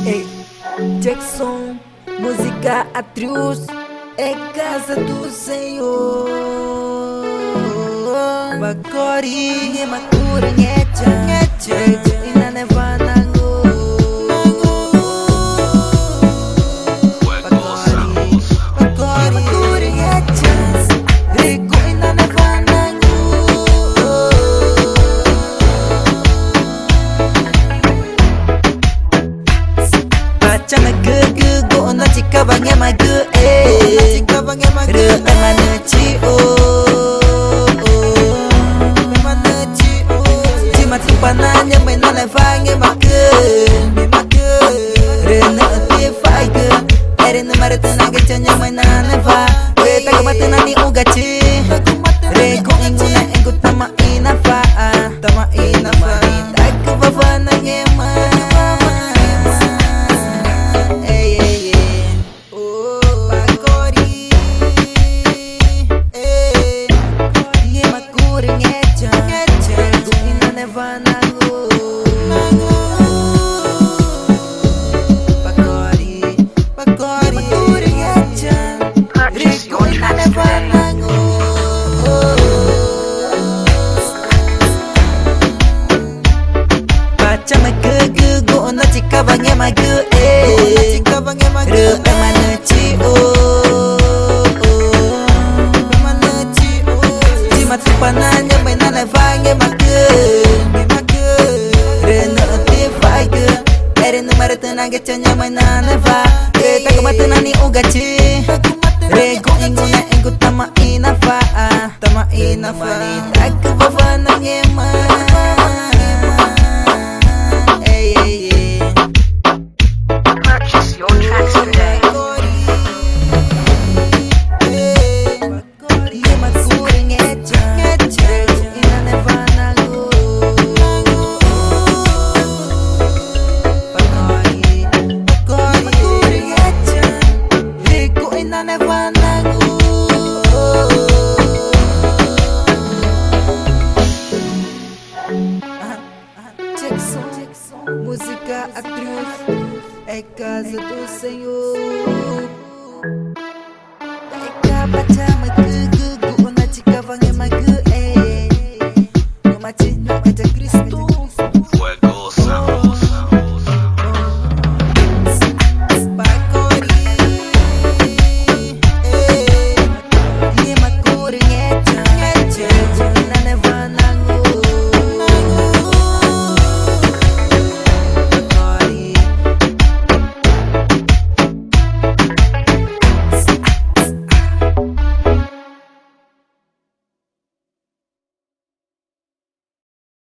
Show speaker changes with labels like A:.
A: Ei, Jackson, música atriz, é casa do Senhor. Bakori, makura ngecha, ina nevana ngo. Bakori, makura ngecha, rico ina nevana ngo. Baca na ge go na chika bange ma ge re mana chi pananya mai na le vange ma ge re na ti fai ge ere na mare tana ge chanya mai na le va re ta ga matna ni uga chi re ko inguna engu tama ina fa ta ka va va na nge ma Chika bange magu re mana chi ji mat pananya mai na le vange magu re no ti fai ge ere no mare tana ge chanya mai na le va re ta ga matna ni uga chi re go inguna engu tama ina fa ta ka va va na nge ma Música atriz, é casa do Senhor. É